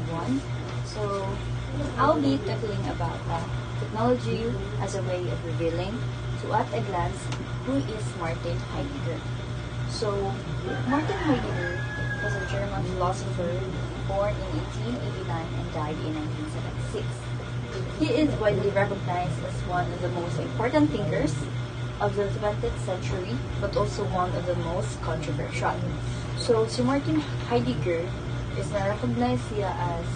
everyone. So I'll be tackling about technology as a way of revealing to at a glance who is Martin Heidegger. So Martin Heidegger was a German philosopher born in 1889 and died in 1976. He is widely recognized as one of the most important thinkers of the 20th century, but also one of the most controversial. So si Martin Heidegger is na-recognize siya as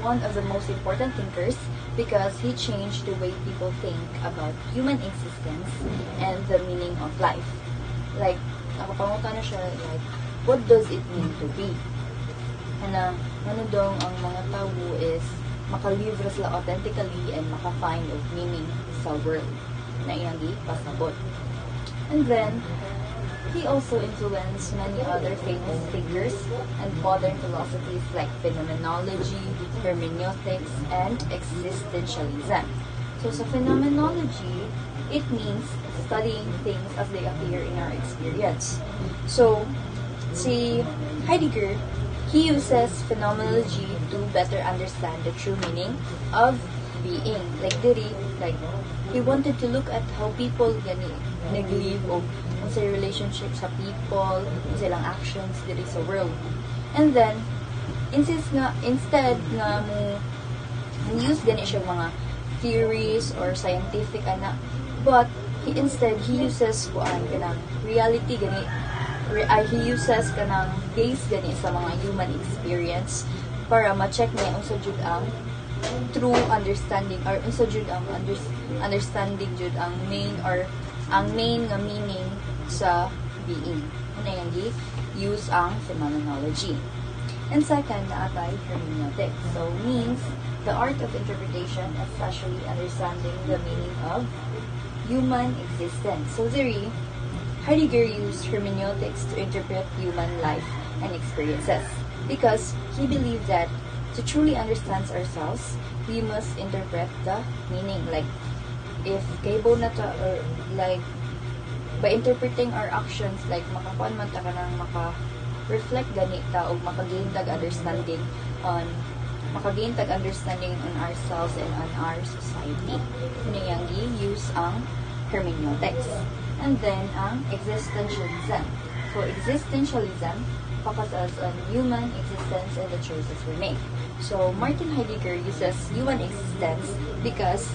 one of the most important thinkers because he changed the way people think about human existence and the meaning of life. Like, nakapangutan na siya, like, what does it mean to be? And ano daw ang mga tao is makalivre sila authentically and maka-find of meaning sa world na iyang pasabot. And then, he also influenced many other famous figures and modern philosophies like phenomenology, hermeneutics, and existentialism. So sa phenomenology, it means studying things as they appear in our experience. So, si Heidegger, he uses phenomenology to better understand the true meaning of being. Like diri, like he wanted to look at how people nag-live o sa relationship sa people, silang actions diri sa world. And then, instead nga mo use gani siya mga theories or scientific but he uses kanang reality gani he uses kanang base gani sa mga human experience para ma-check niya unsa jud ang true understanding or unsa jud ang understanding jud ang main nga meaning sa being. Una yung use ang phenomenology. And second, naatay hermeneutics. So, means the art of interpretation, especially understanding the meaning of human existence. So, Heidegger used hermeneutics to interpret human life and experiences because he believed that to truly understand ourselves, we must interpret the meaning. Like, if kaibo na ta, or like, by interpreting our actions, like, makakuan man ta ka nang maka-reflect ganita o makagain tag understanding on ourselves and on our society. Yung use ang hermeneutics. And then, ang existentialism. So, existentialism focuses on human existence and the choices we make. So, Martin Heidegger uses human existence because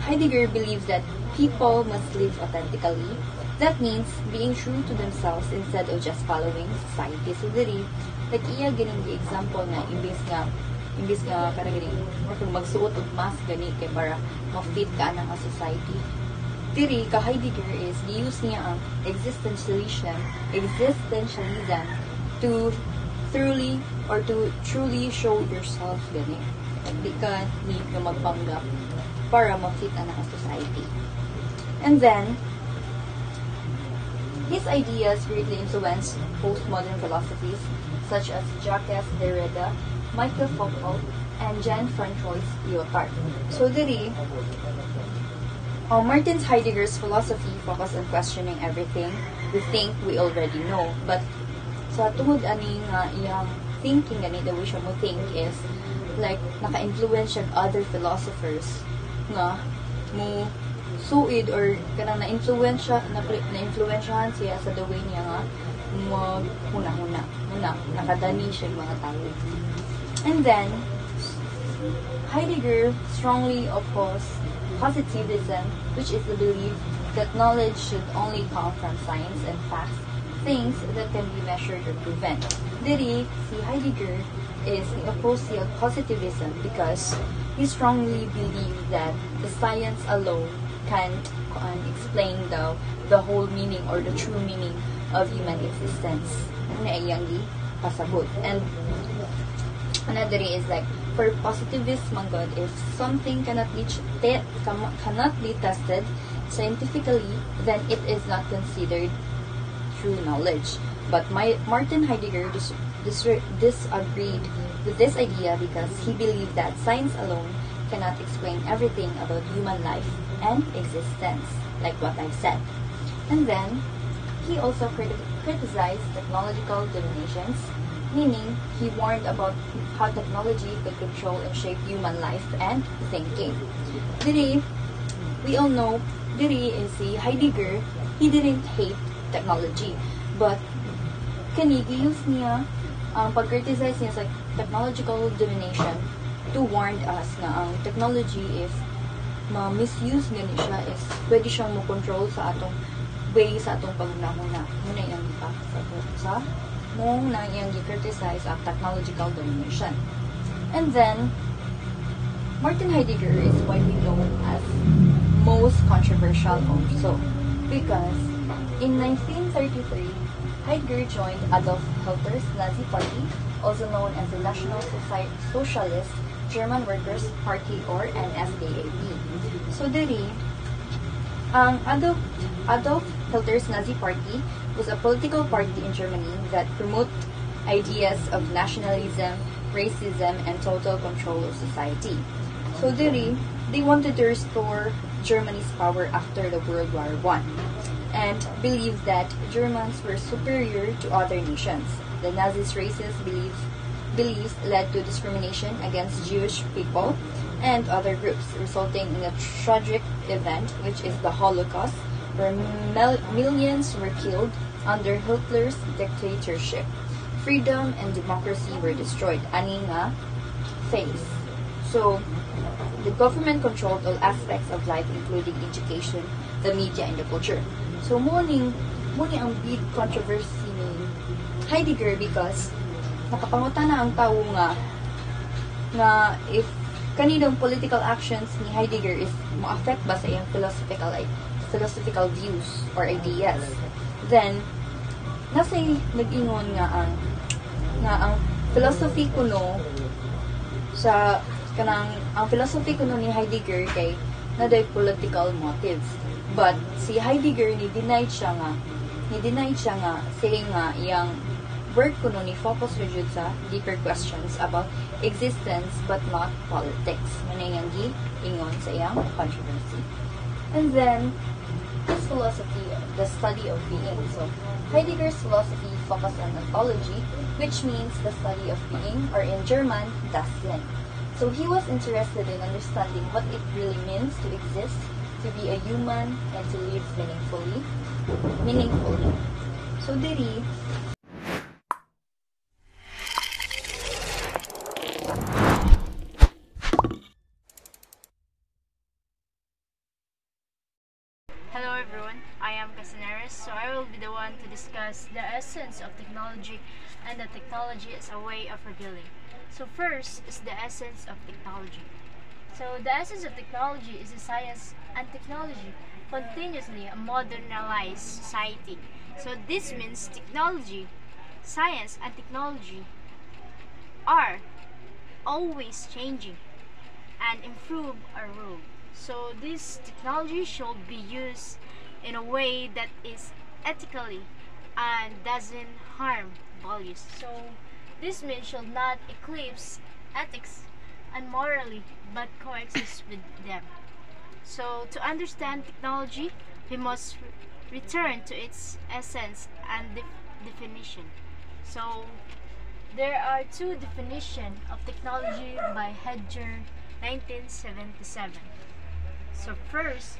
Heidegger believes that people must live authentically. That means being true to themselves instead of just following society. So, like, iya ganing example na imbis nga kana ganing magsuot og mask gani kay para ma-fit ka ng society. Ka Heidegger is use niya ang existentialism to truly show yourself gani. Di ka need na magpanggap para ma-fit ang society. And then, his ideas greatly influenced postmodern philosophies such as Jacques Derrida, Michael Foucault, and Jean-François Lyotard. So, Martin Heidegger's philosophy focused on questioning everything we think we already know. But sa tungod ani nga iyang thinking gani, the way siya mo think is like naka-influence siya other philosophers nga mo suid or kanang na-influensyahan siya sa the way niya nga huna nakadani siya mga tao. And then Heidegger strongly opposed positivism, which is the belief that knowledge should only come from science and facts, things that can be measured or proven. Si Heidegger is opposed to positivism because he strongly believed that the science alone can't explain the whole meaning or the true meaning of human existence. Pasabot. And another is like, for positivist God, if something cannot be tested scientifically, then it is not considered true knowledge. But Martin Heidegger disagreed with this idea because he believed that science alone cannot explain everything about human life and existence, like what I've said. And then, he also criticized technological dominations meaning he warned about how technology could control and shape human life and thinking. Today, we all know Diri is si Heidegger, he didn't hate technology, but kani use niya ang pag-criticize niya sa technological domination to warn us na ang technology if ma-misuse gani siya is pwede siyang mo-control sa atong way sa atong pagunahuna. Muna yung impact sa mong na iyang i-criticize ang technological domination. And then, Martin Heidegger is widely known as most controversial also because in 1933, Heidegger joined Adolf Hitler's Nazi Party, also known as the National Socialist German Workers' Party or NSDAP. So diri, ang Adolf Hitler's Nazi Party was a political party in Germany that promoted ideas of nationalism, racism, and total control of society. So diri, they wanted to restore Germany's power after the World War I and believed that Germans were superior to other nations. The Nazis' racist beliefs led to discrimination against Jewish people and other groups, resulting in a tragic event, which is the Holocaust, where millions were killed under Hitler's dictatorship. Freedom and democracy were destroyed. Ani nga phase. So, the government controlled all aspects of life, including education, the media, and the culture. So, muni ang big controversy ni Heidegger because nakapangutana ang tao nga if kanidong political actions ni Heidegger is mo-affect ba sa iyang philosophical views or ideas. Then, nasa'y nag-ingon nga ang philosophy kuno sa ang philosophy kuno ni Heidegger kay naday political motives. But si Heidegger ni denied siya nga saying nga iyang work kuno ni focus jud sa deeper questions about existence but not politics. Manay nga ingon sa iyang controversy. And then his philosophy, the study of being. So Heidegger's philosophy focused on ontology, which means the study of being, or in German, das Sein. So he was interested in understanding what it really means to exist, to be a human, and to live meaningfully. So diri, Hello everyone, I am Casaneras, so I will be the one to discuss the essence of technology and the technology as a way of revealing. So first is the essence of technology. So the essence of technology is the science and technology continuously modernized society. So this means technology, science and technology are always changing and improve our world. So this technology should be used in a way that is ethically and doesn't harm values. So this means should not eclipse ethics and morally but coexist with them. So to understand technology, we must return to its essence and definition. So there are two definitions of technology by Heidegger 1977. So first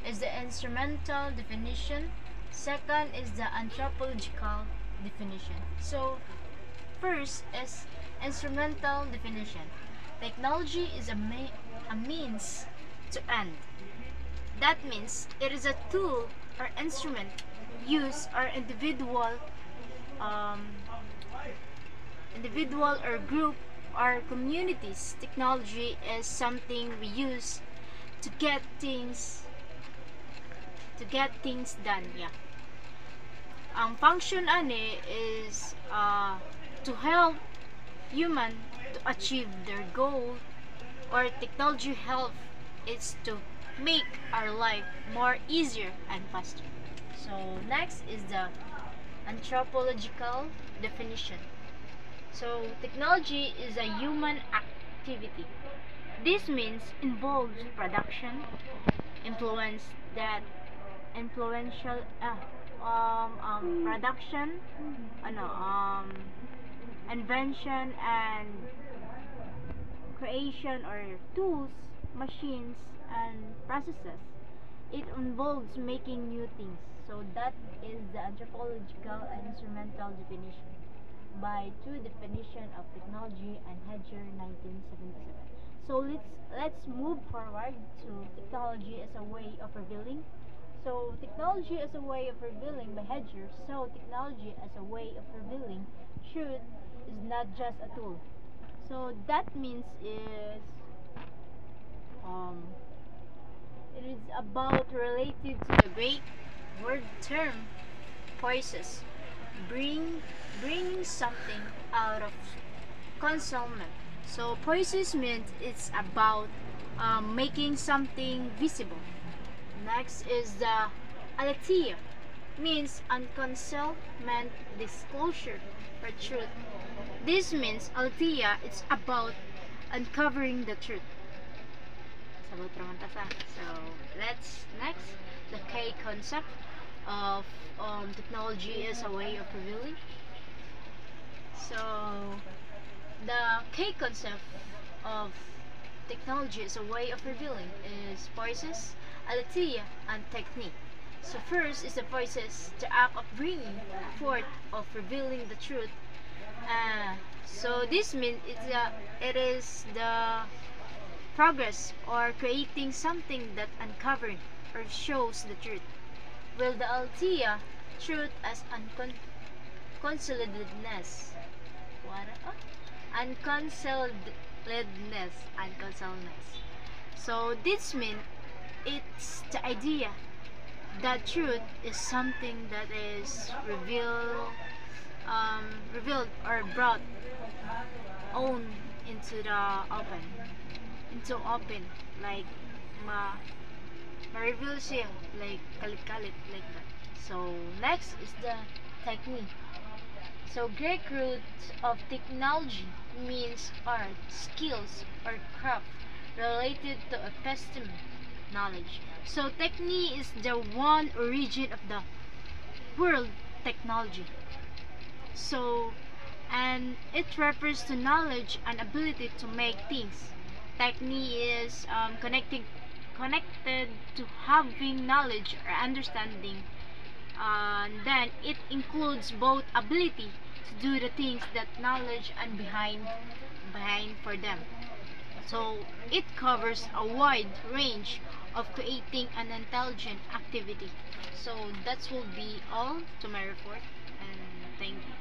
is the instrumental definition, second is the anthropological definition. So first is instrumental definition. Technology is a means to end. That means it is a tool or instrument used or individual or group or communities. Technology is something we use to get things done. Yeah. Ang function ani is to help human to achieve their goal, or technology help is to make our life more easier and faster. So next is the anthropological definition. So technology is a human activity. This means involves production, production, invention and creation or tools, machines, and processes. It involves making new things. So that is the anthropological and instrumental definition by Two Definition of Technology and Hedger 1977. So let's move forward to technology as a way of revealing. So technology as a way of revealing by Hedger. So technology as a way of revealing truth is not just a tool. So that means is um it is about related to the Greek word term poiesis, bringing something out of concealment. So poiesis means it's about making something visible. Next is the aletheia, means unconcealment, disclosure, or truth. This means aletheia, it's about uncovering the truth. Sabot raman ta sa. So let's next the K concept of technology as a way of revealing. So the K concept of technology as a way of revealing is poiesis, aletheia, and technique. So first is the poiesis, the act of bringing forth of revealing the truth. So this means it is the progress or creating something that uncovers or shows the truth. Will the aletheia, truth as unconcealedness. What? Unconcealedness. So this means it's the idea that truth is something that is revealed or brought on into the open, like ma-reveal siya, like kalit-kalit, like that. So next is the technique. So Greek root of technology means art, skills, or craft related to episteme, knowledge. So technique is the one origin of the word technology. So, and it refers to knowledge and ability to make things. Technique is connected to having knowledge or understanding. And then it includes both ability to do the things that knowledge and behind for them. So it covers a wide range of creating an intelligent activity. So that will be all to my report, and thank you.